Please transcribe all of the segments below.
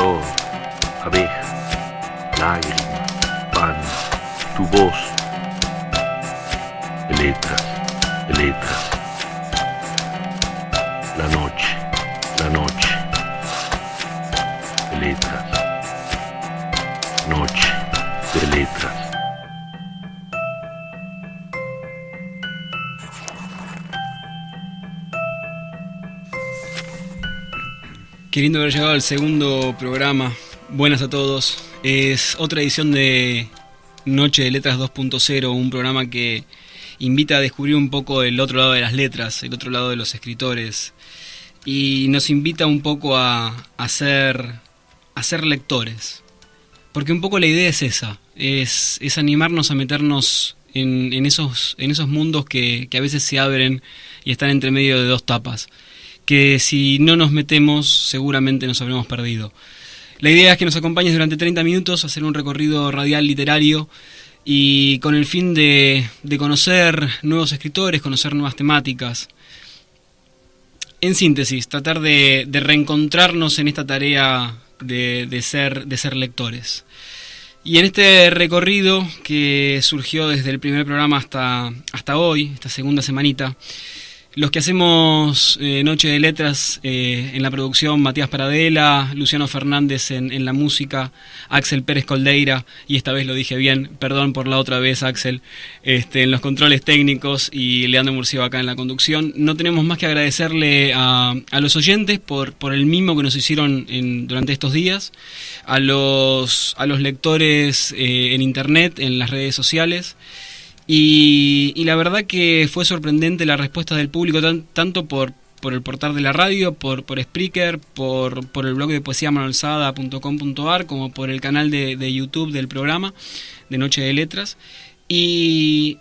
flor, abeja, lágrima, pan, tu voz, letras, letras, la noche, letras, noche de letras. Qué lindo haber llegado al segundo programa. Buenas a todos. Es otra edición de Noche de Letras 2.0, un programa que invita a descubrir un poco el otro lado de las letras, el otro lado de los escritores, y nos invita un poco a ser lectores. Porque un poco la idea es esa, es animarnos a meternos en esos mundos que a veces se abren y están entre medio de dos tapas, que si no nos metemos seguramente nos habremos perdido. La idea es que nos acompañes durante 30 minutos a hacer un recorrido radial literario y con el fin de conocer nuevos escritores, conocer nuevas temáticas. En síntesis, tratar de reencontrarnos en esta tarea de ser lectores. Y en este recorrido que surgió desde el primer programa hasta hoy, esta segunda semanita, los que hacemos Noche de Letras en la producción, Matías Paradela, Luciano Fernández en la música, Axel Pérez Coldeira, y esta vez lo dije bien, perdón por la otra vez Axel, en los controles técnicos, y Leandro Murcio acá en la conducción. No tenemos más que agradecerle a los oyentes por el mimo que nos hicieron durante estos días, a los lectores en internet, en las redes sociales. Y la verdad que fue sorprendente la respuesta del público, tanto por el portal de la radio, por Spreaker, por el blog de poesiamanolsada.com.ar, como por el canal de YouTube del programa de Noche de Letras. Y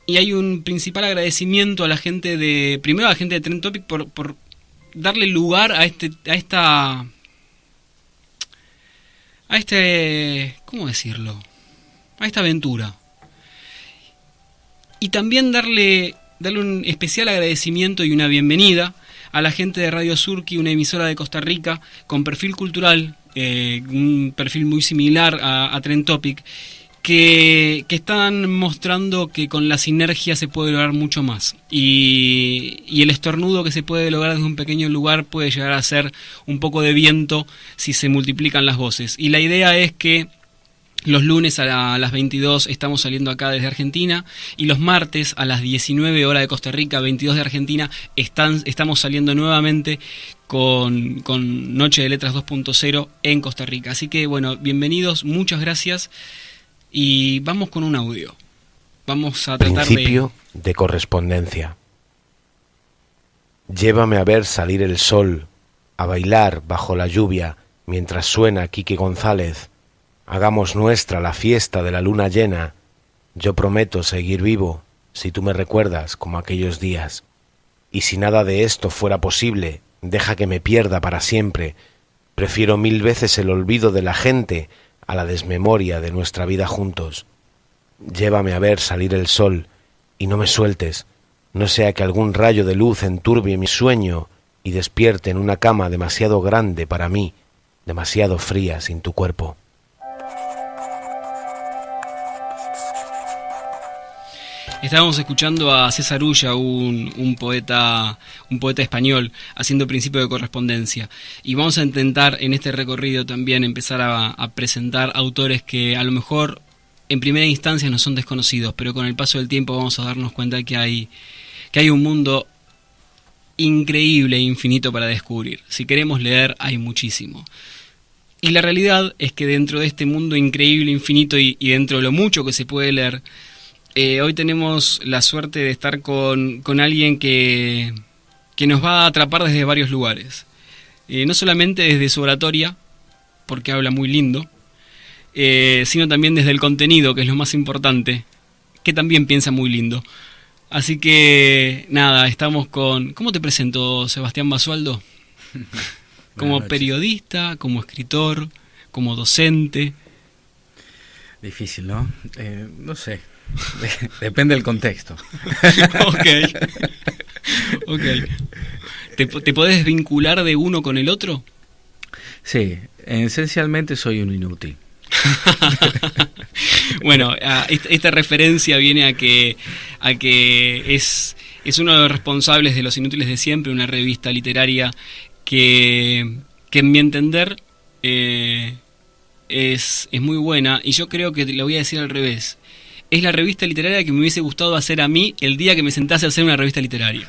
hay un principal agradecimiento a la gente primero a la gente de Trend Topic por darle lugar a ¿cómo decirlo? A esta aventura. Y también darle un especial agradecimiento y una bienvenida a la gente de Radio Surki, una emisora de Costa Rica con perfil cultural, un perfil muy similar a Trend Topic, que están mostrando que con la sinergia se puede lograr mucho más. Y el estornudo que se puede lograr desde un pequeño lugar puede llegar a ser un poco de viento si se multiplican las voces. Y la idea es que los lunes a las 22 estamos saliendo acá desde Argentina, y los martes a las 19 horas de Costa Rica, 22 de Argentina, estamos saliendo nuevamente con Noche de Letras 2.0 en Costa Rica. Así que bueno, bienvenidos, muchas gracias, y vamos con un audio. Vamos a tratar Principio de correspondencia. Llévame a ver salir el sol, a bailar bajo la lluvia mientras suena Quique González. Hagamos nuestra la fiesta de la luna llena. Yo prometo seguir vivo si tú me recuerdas como aquellos días. Y si nada de esto fuera posible, deja que me pierda para siempre. Prefiero 1000 veces el olvido de la gente a la desmemoria de nuestra vida juntos. Llévame a ver salir el sol y no me sueltes, no sea que algún rayo de luz enturbie mi sueño y despierte en una cama demasiado grande para mí, demasiado fría sin tu cuerpo. Estábamos escuchando a César Ulla, un poeta español, haciendo Principio de correspondencia. Y vamos a intentar en este recorrido también empezar a presentar autores que a lo mejor en primera instancia no son desconocidos, pero con el paso del tiempo vamos a darnos cuenta que hay un mundo increíble e infinito para descubrir. Si queremos leer, hay muchísimo. Y la realidad es que dentro de este mundo increíble, infinito y dentro de lo mucho que se puede leer, hoy tenemos la suerte de estar con alguien que nos va a atrapar desde varios lugares. No solamente desde su oratoria, porque habla muy lindo, sino también desde el contenido, que es lo más importante, que también piensa muy lindo. Así que, nada, estamos con... ¿Cómo te presento, Sebastián Basualdo? Como periodista, como escritor, como docente. Difícil, ¿no? No sé. Depende del contexto. Ok. ¿Te podés vincular de uno con el otro? Sí, esencialmente soy un inútil. Bueno, esta referencia viene a que es uno de los responsables de Los Inútiles de Siempre, una revista literaria que en mi entender es muy buena, y yo creo que lo voy a decir al revés. Es la revista literaria que me hubiese gustado hacer a mí el día que me sentase a hacer una revista literaria.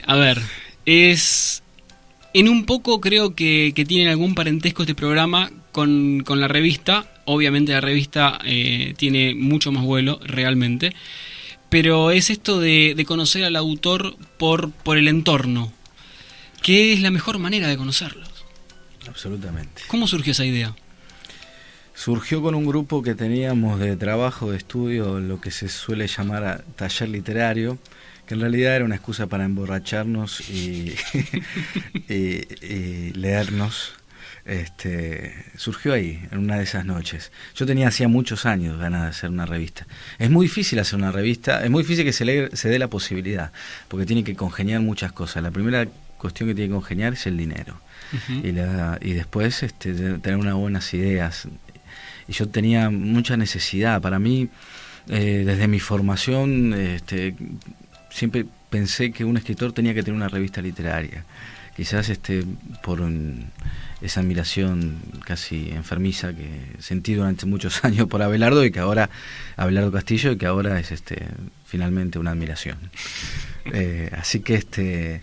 A ver, en un poco creo que tiene algún parentesco este programa con la revista. Obviamente la revista tiene mucho más vuelo, realmente. Pero es esto de conocer al autor por el entorno, que es la mejor manera de conocerlos. Absolutamente. ¿Cómo surgió esa idea? Surgió con un grupo que teníamos de trabajo, de estudio, lo que se suele llamar taller literario, que en realidad era una excusa para emborracharnos y leernos. Surgió ahí, en una de esas noches. Yo tenía hacía muchos años ganas de hacer una revista. Es muy difícil hacer una revista, es muy difícil que se dé la posibilidad, porque tiene que congeniar muchas cosas. La primera cuestión que tiene que congeniar es el dinero. Uh-huh. Y después tener unas buenas ideas. Y yo tenía mucha necesidad. Para mí, desde mi formación, siempre pensé que un escritor tenía que tener una revista literaria. Quizás por esa admiración casi enfermiza que sentí durante muchos años por Abelardo Abelardo Castillo, y que ahora es finalmente una admiración. Así que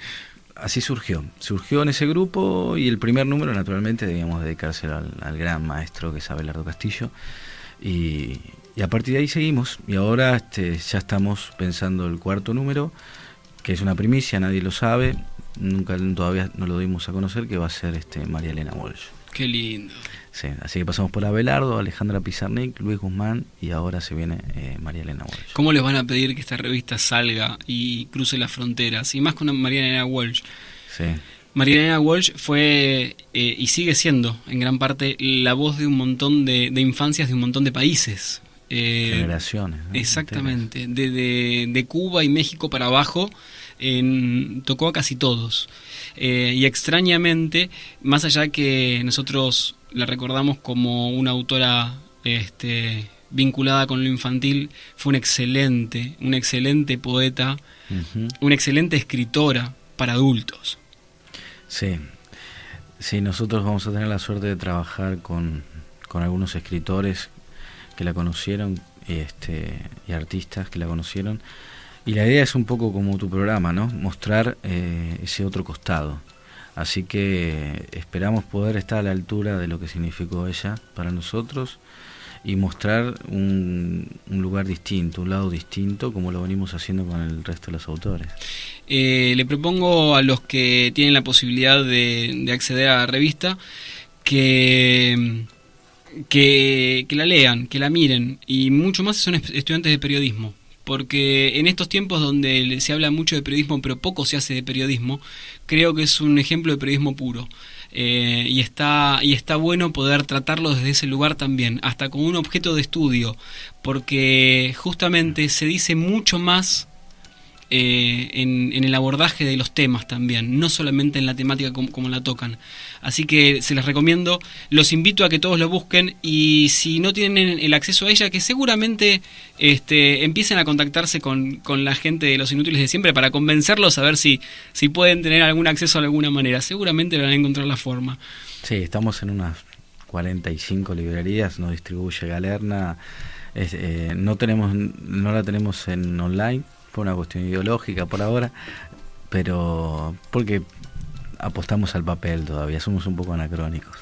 así surgió en ese grupo, y el primer número naturalmente debíamos dedicárselo al gran maestro que es Abelardo Castillo, y a partir de ahí seguimos, y ahora ya estamos pensando el cuarto número, que es una primicia, nadie lo sabe, todavía no lo dimos a conocer, que va a ser María Elena Walsh. Qué lindo. Sí, así que pasamos por Abelardo, Alejandra Pizarnik, Luis Guzmán, y ahora se viene María Elena Walsh. ¿Cómo les van a pedir que esta revista salga y cruce las fronteras? Y más con María Elena Walsh. Sí. María Elena Walsh fue y sigue siendo en gran parte la voz de un montón de infancias de un montón de países. Generaciones, ¿no? Exactamente. De Cuba y México para abajo, tocó a casi todos. Y extrañamente, más allá que nosotros la recordamos como una autora vinculada con lo infantil, fue una excelente poeta, uh-huh, una excelente escritora para adultos. Sí, nosotros vamos a tener la suerte de trabajar con algunos escritores que la conocieron y artistas que la conocieron. Y la idea es un poco como tu programa, ¿no? Mostrar ese otro costado. Así que esperamos poder estar a la altura de lo que significó ella para nosotros y mostrar un lugar distinto, un lado distinto, como lo venimos haciendo con el resto de los autores. Le propongo a los que tienen la posibilidad de acceder a la revista que la lean, que la miren, y mucho más si son estudiantes de periodismo. Porque en estos tiempos donde se habla mucho de periodismo pero poco se hace de periodismo, creo que es un ejemplo de periodismo puro. Y está bueno poder tratarlo desde ese lugar también, hasta como un objeto de estudio, porque justamente se dice mucho más en el abordaje de los temas también, no solamente en la temática como la tocan. Así que se les recomiendo, los invito a que todos lo busquen, y si no tienen el acceso a ella, que seguramente empiecen a contactarse con la gente de Los Inútiles de Siempre para convencerlos a ver si pueden tener algún acceso de alguna manera. Seguramente van a encontrar la forma. Sí, estamos en unas 45 librerías, nos distribuye Galerna, no la tenemos en online, por una cuestión ideológica por ahora, pero porque apostamos al papel todavía, somos un poco anacrónicos.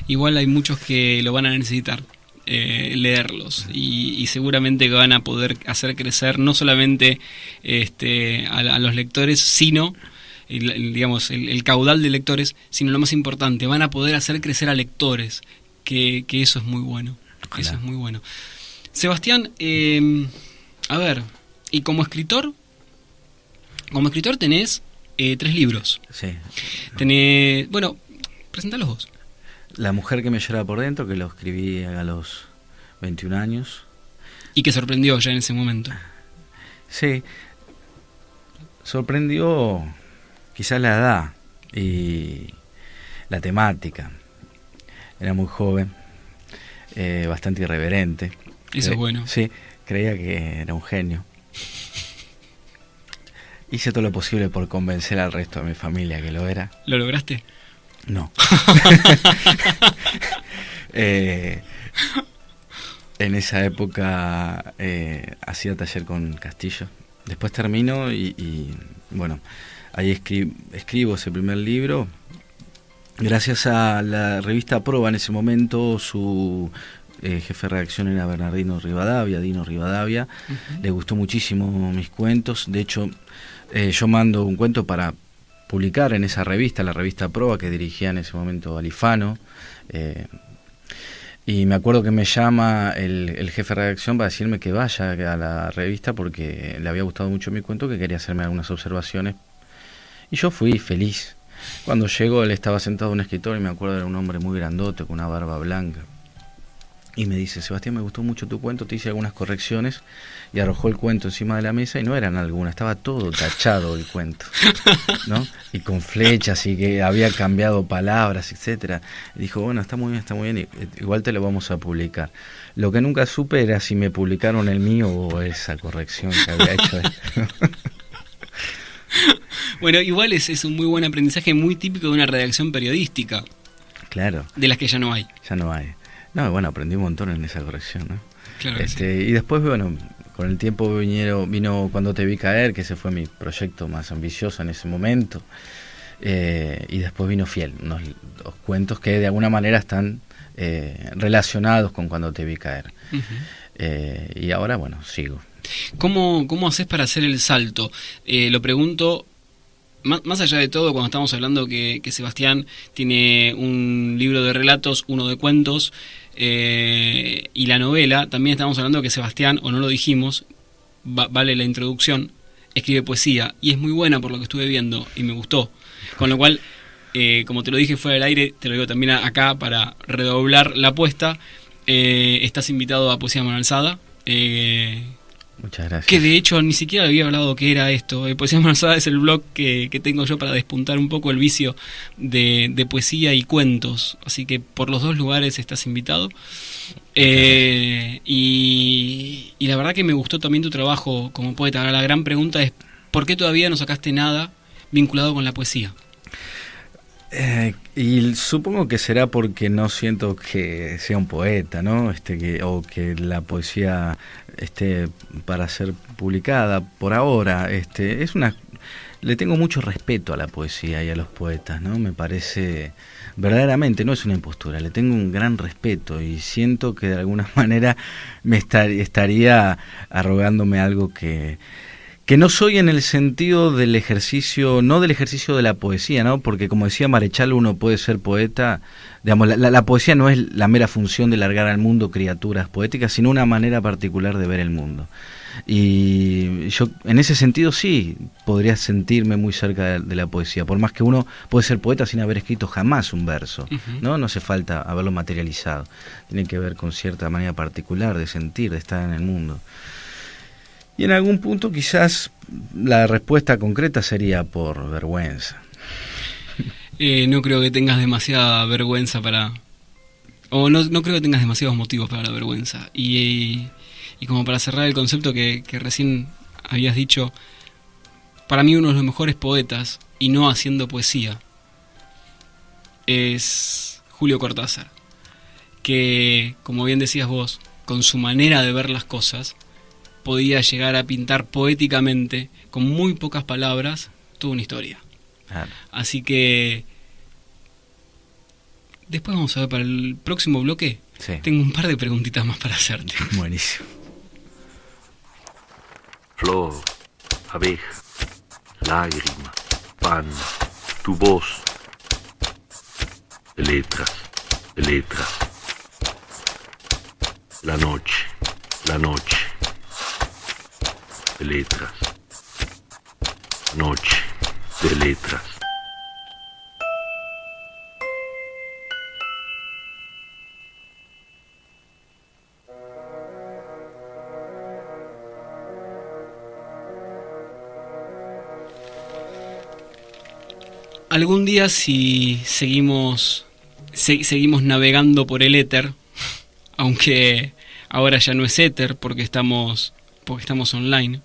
Igual hay muchos que lo van a necesitar, leerlos, y seguramente que van a poder hacer crecer no solamente a los lectores, sino el caudal de lectores, sino lo más importante, van a poder hacer crecer a lectores, que eso es muy bueno. Ojalá. Eso es muy bueno. Sebastián, a ver, y como escritor tenés 3 libros. Sí. Tenés, bueno, presentalos vos. La mujer que me llora por dentro, que lo escribí a los 21 años. Y que sorprendió ya en ese momento. Sí, sorprendió quizás la edad, y la temática. Era muy joven, bastante irreverente. Eso es bueno. Sí, creía que era un genio. Hice todo lo posible por convencer al resto de mi familia que lo era. ¿Lo lograste? No. En esa época hacía taller con Castillo. Después termino y bueno, ahí escribo ese primer libro. Gracias a la revista Proba en ese momento, su jefe de redacción era Dino Rivadavia. Uh-huh. Le gustó muchísimo mis cuentos. De hecho, yo mando un cuento para publicar en esa revista, la revista Proba, que dirigía en ese momento Alifano. Y me acuerdo que me llama el jefe de redacción para decirme que vaya a la revista porque le había gustado mucho mi cuento, que quería hacerme algunas observaciones. Y yo fui feliz. Cuando llego, él estaba sentado en un escritorio y me acuerdo era un hombre muy grandote, con una barba blanca. Y me dice: Sebastián, me gustó mucho tu cuento, te hice algunas correcciones. Y arrojó el cuento encima de la mesa y no eran algunas, estaba todo tachado el cuento, ¿no? Y con flechas y que había cambiado palabras, etcétera. Y dijo: bueno, está muy bien, igual te lo vamos a publicar. Lo que nunca supe era si me publicaron el mío o esa corrección que había hecho él. Bueno, igual es un muy buen aprendizaje, muy típico de una redacción periodística. Claro. De las que ya no hay. Ya no hay. No, bueno, aprendí un montón en esa corrección, ¿no? Claro. Sí. Y después, bueno, con el tiempo vino Cuando te vi caer, que ese fue mi proyecto más ambicioso en ese momento. Y después vino Fiel, unos cuentos que de alguna manera están relacionados con Cuando te vi caer. Uh-huh. Y ahora, bueno, sigo. ¿Cómo haces para hacer el salto? Lo pregunto, más allá de todo, cuando estamos hablando que Sebastián tiene un libro de relatos, uno de cuentos, y la novela, también estamos hablando que Sebastián, o no lo dijimos, vale la introducción, escribe poesía, y es muy buena por lo que estuve viendo, y me gustó. Con lo cual, como te lo dije fuera del aire, te lo digo también acá para redoblar la apuesta, estás invitado a Poesía Mano Alzada. Muchas gracias. Que de hecho ni siquiera había hablado que era esto. Poesía Mano Alzada es el blog que tengo yo para despuntar un poco el vicio de poesía y cuentos. Así que por los dos lugares estás invitado. Y la verdad que me gustó también tu trabajo como poeta. Ahora la gran pregunta es: ¿por qué todavía no sacaste nada vinculado con la poesía? Y supongo que será porque no siento que sea un poeta, ¿no? O que la poesía esté para ser publicada por ahora. Le tengo mucho respeto a la poesía y a los poetas, ¿no? Me parece, verdaderamente, no es una impostura, le tengo un gran respeto y siento que de alguna manera me estaría arrogándome algo que no soy en el sentido del ejercicio, no del ejercicio de la poesía, ¿no? Porque como decía Marechal, uno puede ser poeta, digamos, la poesía no es la mera función de largar al mundo criaturas poéticas, sino una manera particular de ver el mundo. Y yo en ese sentido sí podría sentirme muy cerca de la poesía, por más que uno puede ser poeta sin haber escrito jamás un verso, uh-huh. No hace falta haberlo materializado, tiene que ver con cierta manera particular de sentir, de estar en el mundo. Y en algún punto quizás la respuesta concreta sería por vergüenza. No creo que tengas demasiada vergüenza o no creo que tengas demasiados motivos para la vergüenza. Y como para cerrar el concepto que recién habías dicho, para mí uno de los mejores poetas, y no haciendo poesía, es Julio Cortázar, que, como bien decías vos, con su manera de ver las cosas, podía llegar a pintar poéticamente, con muy pocas palabras, toda una historia. Así que después vamos a ver para el próximo bloque. Sí. Tengo un par de preguntitas más para hacerte. Buenísimo. Flor, abeja, lágrima, pan, tu voz, letras, la noche, letras, noche de letras. algún día, si seguimos navegando por el éter, aunque ahora ya no es éter porque estamos online,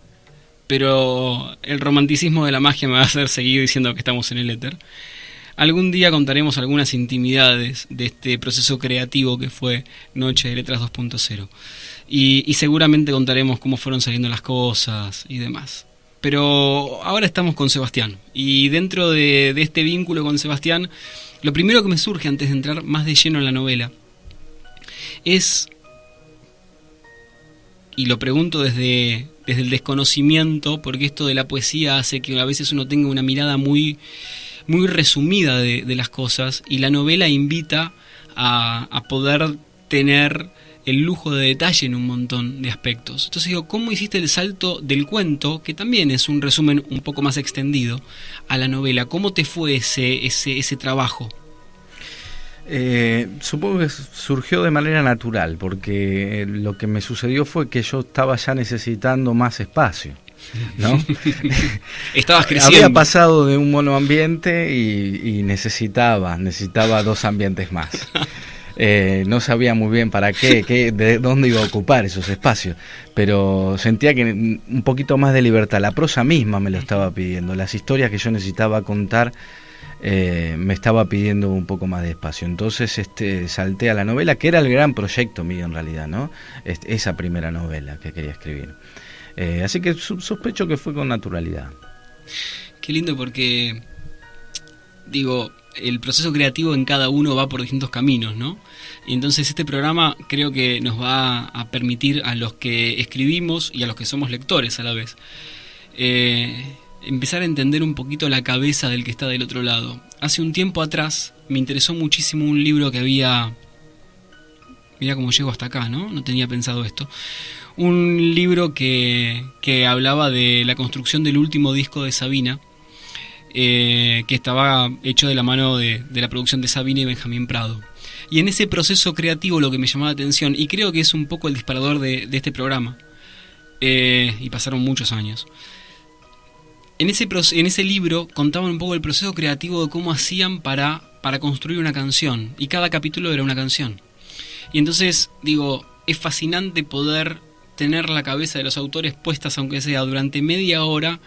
pero el romanticismo de la magia me va a hacer seguir diciendo que estamos en el éter. Algún día contaremos algunas intimidades de este proceso creativo que fue Noche de Letras 2.0. Y seguramente contaremos cómo fueron saliendo las cosas y demás. Pero ahora estamos con Sebastián. Y dentro de este vínculo con Sebastián, lo primero que me surge antes de entrar más de lleno en la novela es, y lo pregunto desde el desconocimiento, porque esto de la poesía hace que a veces uno tenga una mirada muy resumida de las cosas, y la novela invita a poder tener el lujo de detalle en un montón de aspectos. Entonces digo, ¿cómo hiciste el salto del cuento, que también es un resumen un poco más extendido, a la novela? ¿Cómo te fue ese trabajo? Supongo que surgió de manera natural, porque lo que me sucedió fue que yo estaba ya necesitando más espacio, ¿no? Estabas creciendo. Había pasado de un monoambiente y necesitaba 2 ambientes más. No sabía muy bien para qué, de dónde iba a ocupar esos espacios, pero sentía que un poquito más de libertad. La prosa misma me lo estaba pidiendo, las historias que yo necesitaba contar me estaba pidiendo un poco más de espacio. Entonces salté a la novela, que era el gran proyecto mío en realidad, ¿no? Esa primera novela que quería escribir. Así que sospecho que fue con naturalidad. Qué lindo, porque digo, el proceso creativo en cada uno va por distintos caminos, ¿no? Y entonces este programa creo que nos va a permitir, a los que escribimos y a los que somos lectores a la vez, empezar a entender un poquito la cabeza del que está del otro lado. Hace un tiempo atrás me interesó muchísimo un libro que había... Mirá cómo llego hasta acá, ¿no? No tenía pensado esto. Un libro que hablaba de la construcción del último disco de Sabina, que estaba hecho de la mano de la producción de Sabina y Benjamín Prado. Y en ese proceso creativo lo que me llamó la atención, y creo que es un poco el disparador de este programa, y pasaron muchos años, en ese libro contaban un poco el proceso creativo de cómo hacían para construir una canción, y cada capítulo era una canción. Y entonces, digo, es fascinante poder tener la cabeza de los autores puestas, aunque sea durante media hora,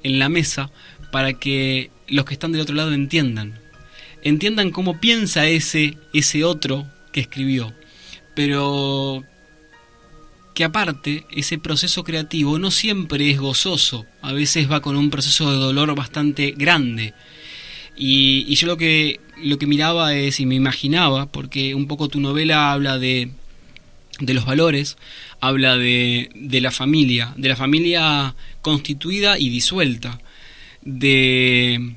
en la mesa, para que los que están del otro lado entiendan cómo piensa ese otro que escribió, pero que aparte ese proceso creativo no siempre es gozoso, a veces va con un proceso de dolor bastante grande, y yo lo que miraba y me imaginaba, porque un poco tu novela habla de los valores, habla de la familia constituida y disuelta, de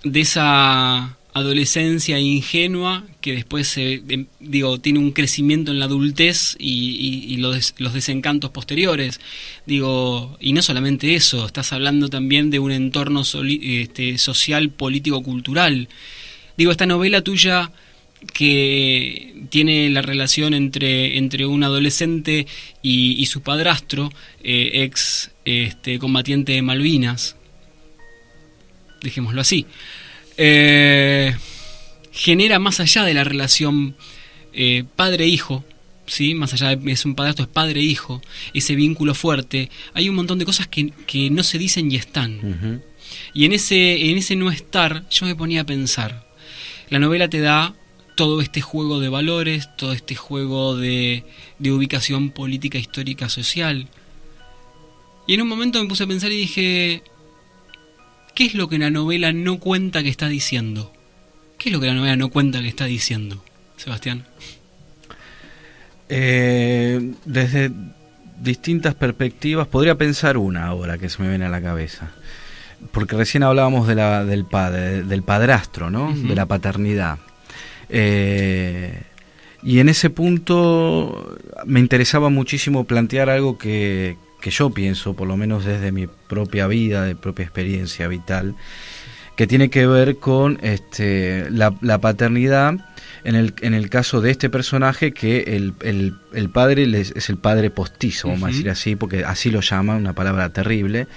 esa adolescencia ingenua que después tiene un crecimiento en la adultez y los desencantos posteriores, y no solamente eso, estás hablando también de un entorno social, político, cultural. Esta novela tuya, que tiene la relación entre un adolescente y su padrastro, ex combatiente de Malvinas, dejémoslo así, genera, más allá de la relación padre-hijo, ¿sí? Más allá de es un padrastro, es padre-hijo, ese vínculo fuerte, hay un montón de cosas que no se dicen y están. Uh-huh. Y en ese no estar, yo me ponía a pensar, la novela te da todo este juego de valores, todo este juego de ubicación política, histórica, social. Y en un momento me puse a pensar y dije, ¿qué es lo que la novela no cuenta que está diciendo? ¿Qué es lo que la novela no cuenta que está diciendo, Sebastián? Desde distintas perspectivas, podría pensar una ahora que se me viene a la cabeza. Porque recién hablábamos del padrastro, ¿no? Uh-huh. De la paternidad. Y en ese punto me interesaba muchísimo plantear algo que yo pienso, por lo menos desde mi propia vida, de propia experiencia vital, que tiene que ver con la paternidad. En el caso de este personaje, que el padre es el padre postizo, vamos a decir así, porque así lo llaman, una palabra terrible.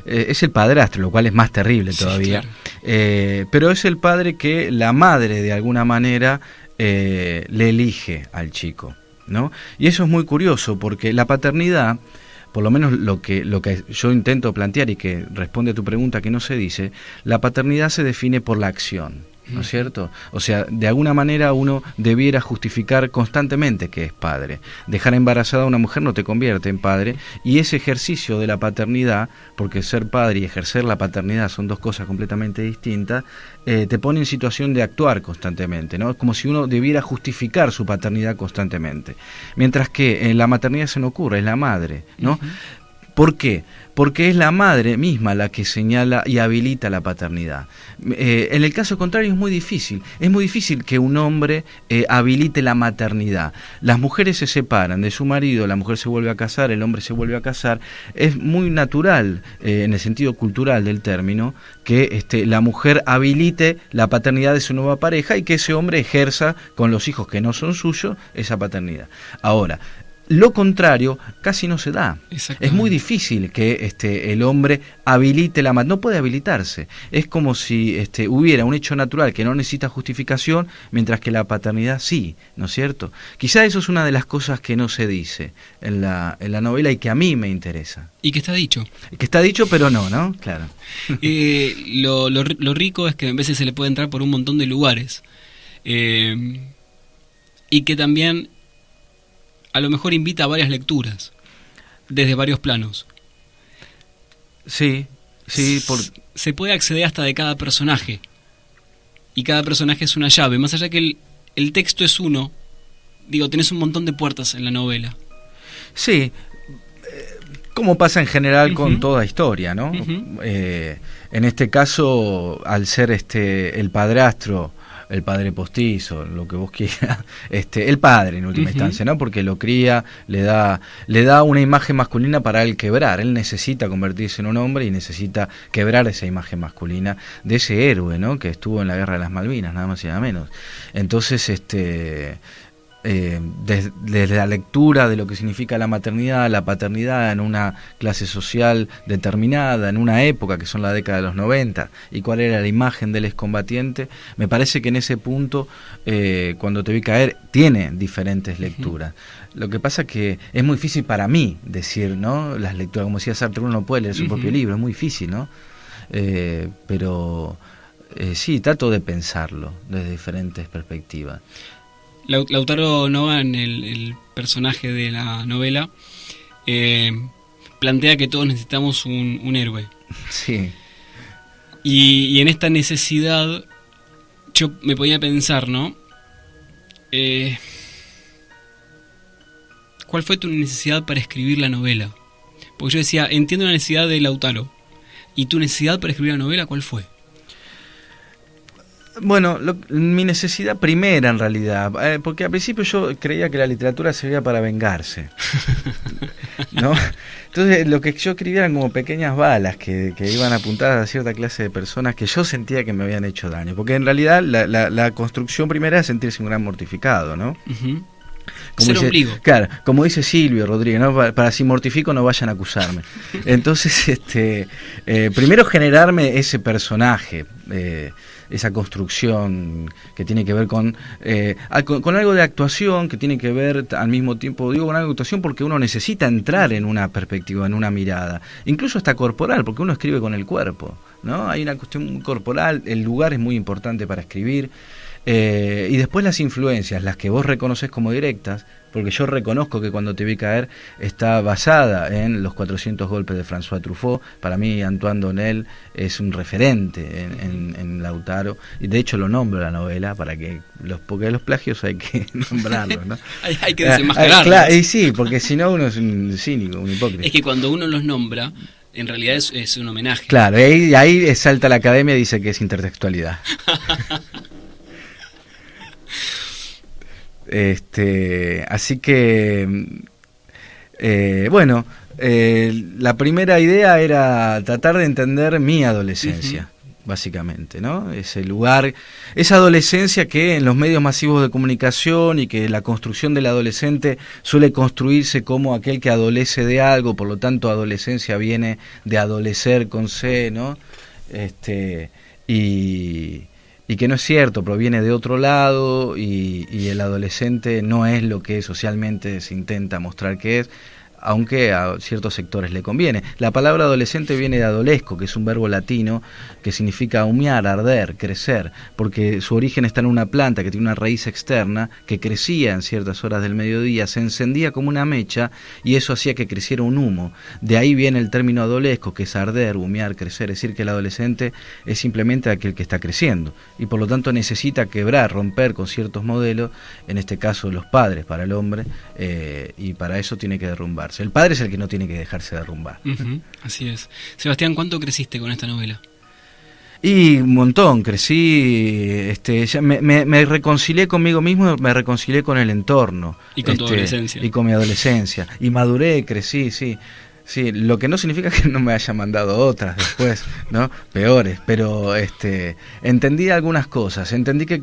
Es el padrastro, lo cual es más terrible todavía. Sí, claro. Pero es el padre que la madre, de alguna manera, le elige al chico, ¿no? Y eso es muy curioso, porque la paternidad, por lo menos lo que yo intento plantear y que responde a tu pregunta que no se dice, la paternidad se define por la acción, ¿no es cierto? O sea, de alguna manera uno debiera justificar constantemente que es padre. Dejar embarazada a una mujer no te convierte en padre, y ese ejercicio de la paternidad, porque ser padre y ejercer la paternidad son dos cosas completamente distintas, te pone en situación de actuar constantemente, ¿no? Es como si uno debiera justificar su paternidad constantemente. Mientras que en la maternidad se no ocurre, es la madre, ¿no? ¿Por qué? Porque es la madre misma la que señala y habilita la paternidad. En el caso contrario es muy difícil. Es muy difícil que un hombre habilite la maternidad. Las mujeres se separan de su marido, la mujer se vuelve a casar, el hombre se vuelve a casar. Es muy natural, en el sentido cultural del término, que la mujer habilite la paternidad de su nueva pareja y que ese hombre ejerza con los hijos que no son suyos esa paternidad. Ahora, lo contrario casi no se da. Es muy difícil que el hombre habilite la maternidad. No puede habilitarse. Es como si hubiera un hecho natural que no necesita justificación, mientras que la paternidad sí, ¿no es cierto? Quizá eso es una de las cosas que no se dice en la novela y que a mí me interesa. Y que está dicho. Que está dicho, pero no, claro. Lo rico es que a veces se le puede entrar por un montón de lugares. Y que también a lo mejor invita a varias lecturas, desde varios planos. Sí. Se puede acceder hasta de cada personaje, y cada personaje es una llave, más allá que el texto es uno, tenés un montón de puertas en la novela. Sí, como pasa en general con toda historia, ¿no? En este caso, al ser el padrastro, el padre postizo, lo que vos quieras, el padre en última instancia, ¿no? Porque lo cría, le da una imagen masculina para él quebrar. Él necesita convertirse en un hombre y necesita quebrar esa imagen masculina de ese héroe, ¿no? Que estuvo en la Guerra de las Malvinas, nada más y nada menos. Entonces, desde la lectura de lo que significa la maternidad, la paternidad en una clase social determinada, en una época que son la década de los 90, y cuál era la imagen del excombatiente, me parece que en ese punto, cuando te vi caer, tiene diferentes lecturas. Lo que pasa que es muy difícil para mí decir, ¿no? Las lecturas, como decía Sartre, uno no puede leer su propio libro, es muy difícil, ¿no? Pero sí, trato de pensarlo desde diferentes perspectivas. Lautaro Nogan, el personaje de la novela, plantea que todos necesitamos un héroe. Sí. Y en esta necesidad, yo me ponía a pensar, ¿no? ¿Cuál fue tu necesidad para escribir la novela? Porque yo decía, entiendo la necesidad de Lautaro. ¿Y tu necesidad para escribir la novela cuál fue? Bueno, mi necesidad primera en realidad, porque al principio yo creía que la literatura servía para vengarse, ¿no? Entonces lo que yo escribía eran como pequeñas balas que iban apuntadas a cierta clase de personas que yo sentía que me habían hecho daño, porque en realidad la construcción primera es sentirse un gran mortificado, ¿no? Claro, como dice Silvio Rodríguez, ¿no? Para si mortifico no vayan a acusarme. Entonces, primero generarme ese personaje, esa construcción que tiene que ver con algo de actuación, que tiene que ver al mismo tiempo, digo, con algo de actuación porque uno necesita entrar en una perspectiva, en una mirada, incluso hasta corporal, porque uno escribe con el cuerpo, ¿no? Hay una cuestión muy corporal, el lugar es muy importante para escribir. Y después las influencias, las que vos reconoces como directas, porque yo reconozco que Cuando te vi caer está basada en Los 400 golpes de François Truffaut. Para mí Antoine Doinel es un referente en Lautaro, y de hecho lo nombro en la novela porque los plagios hay que nombrarlos, ¿no? hay que desenmascararlos. Claro, y sí, porque si no uno es un cínico, un hipócrita. Es que cuando uno los nombra, en realidad es un homenaje. Claro, y ahí salta la academia y dice que es intertextualidad. Así que la primera idea era tratar de entender mi adolescencia, básicamente, ¿no? Ese lugar, esa adolescencia que en los medios masivos de comunicación y que la construcción del adolescente suele construirse como aquel que adolece de algo, por lo tanto adolescencia viene de adolecer con C, ¿no? Y que no es cierto, proviene de otro lado y el adolescente no es lo que socialmente se intenta mostrar que es, aunque a ciertos sectores le conviene. La palabra adolescente viene de adolesco, que es un verbo latino que significa humear, arder, crecer, porque su origen está en una planta que tiene una raíz externa que crecía en ciertas horas del mediodía, se encendía como una mecha y eso hacía que creciera un humo. De ahí viene el término adolesco, que es arder, humear, crecer, es decir, que el adolescente es simplemente aquel que está creciendo y por lo tanto necesita quebrar, romper con ciertos modelos, en este caso los padres para el hombre, y para eso tiene que derrumbarse. El padre es el que no tiene que dejarse derrumbar. Así es. Sebastián, ¿cuánto creciste con esta novela? Y un montón, crecí, ya me reconcilié conmigo mismo, me reconcilié con el entorno. Y con tu adolescencia. Y con mi adolescencia. Y maduré, crecí, sí. Sí, lo que no significa que no me haya mandado otras después, ¿no? Peores, pero entendí algunas cosas. Entendí que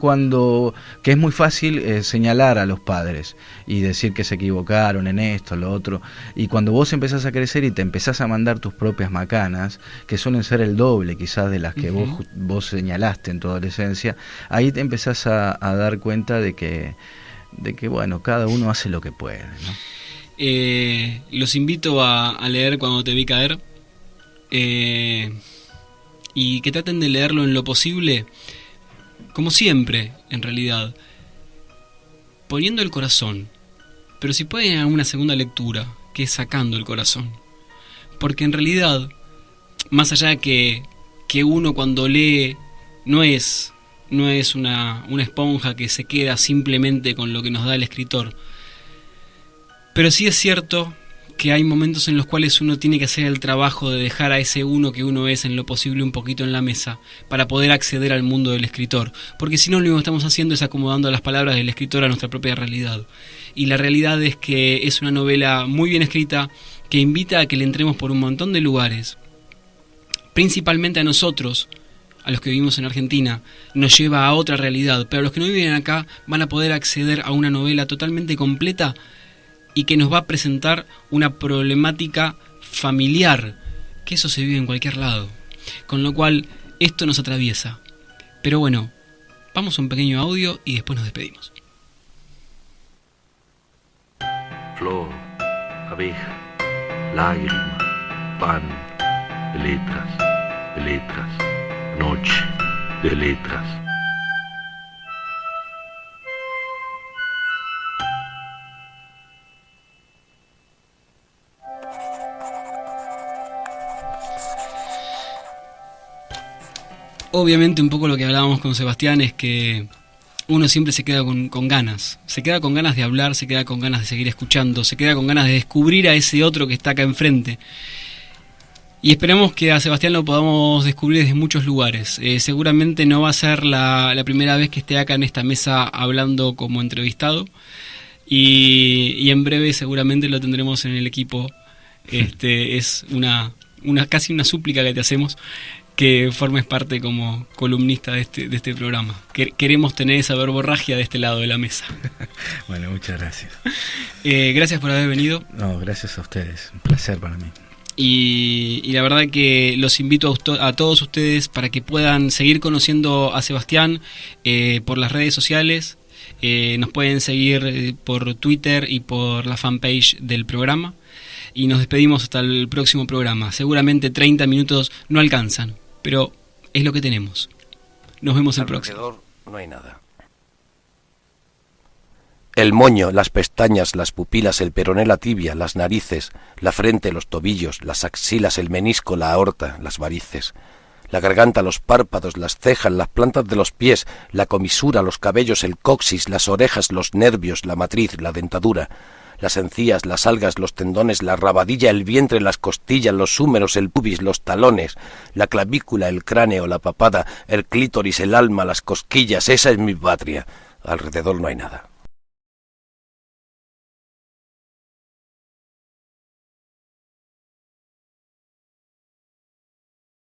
es muy fácil señalar a los padres y decir que se equivocaron en esto, lo otro. Y cuando vos empezás a crecer y te empezás a mandar tus propias macanas, que suelen ser el doble quizás de las que vos señalaste en tu adolescencia, ahí te empezás a dar cuenta de que bueno, cada uno hace lo que puede, ¿no? Los invito a leer Cuando te vi caer, y que traten de leerlo en lo posible, como siempre, en realidad, poniendo el corazón, pero si pueden hacer una segunda lectura, que es sacando el corazón, porque en realidad, más allá de que uno cuando lee no es una esponja que se queda simplemente con lo que nos da el escritor. Pero sí es cierto que hay momentos en los cuales uno tiene que hacer el trabajo de dejar a ese uno que uno es en lo posible un poquito en la mesa para poder acceder al mundo del escritor, porque si no lo único que estamos haciendo es acomodando las palabras del escritor a nuestra propia realidad. Y la realidad es que es una novela muy bien escrita que invita a que le entremos por un montón de lugares, principalmente a nosotros, a los que vivimos en Argentina, nos lleva a otra realidad, pero a los que no viven acá van a poder acceder a una novela totalmente completa y que nos va a presentar una problemática familiar, que eso se vive en cualquier lado, con lo cual esto nos atraviesa. Pero bueno, vamos a un pequeño audio y después nos despedimos. Flor, abeja, lágrima, pan, de letras, noche, de letras. Obviamente un poco lo que hablábamos con Sebastián es que uno siempre se queda con ganas. Se queda con ganas de hablar, se queda con ganas de seguir escuchando, se queda con ganas de descubrir a ese otro que está acá enfrente. Y esperamos que a Sebastián lo podamos descubrir desde muchos lugares. Seguramente no va a ser la primera vez que esté acá en esta mesa hablando como entrevistado. Y en breve seguramente lo tendremos en el equipo. Es casi una súplica que te hacemos, que formes parte como columnista de este programa. Queremos tener esa verborragia de este lado de la mesa. Bueno, muchas gracias. Gracias por haber venido. No, gracias a ustedes. Un placer para mí. Y la verdad que los invito a todos ustedes para que puedan seguir conociendo a Sebastián por las redes sociales. Nos pueden seguir por Twitter y por la fanpage del programa. Y nos despedimos hasta el próximo programa. Seguramente 30 minutos no alcanzan, pero es lo que tenemos. Nos vemos el próximo. Alrededor no hay nada. El moño, las pestañas, las pupilas, el peroné, la tibia, las narices, la frente, los tobillos, las axilas, el menisco, la aorta, las varices, la garganta, los párpados, las cejas, las plantas de los pies, la comisura, los cabellos, el coxis, las orejas, los nervios, la matriz, la dentadura, las encías, las algas, los tendones, la rabadilla, el vientre, las costillas, los húmeros, el pubis, los talones, la clavícula, el cráneo, la papada, el clítoris, el alma, las cosquillas. Esa es mi patria. Alrededor no hay nada.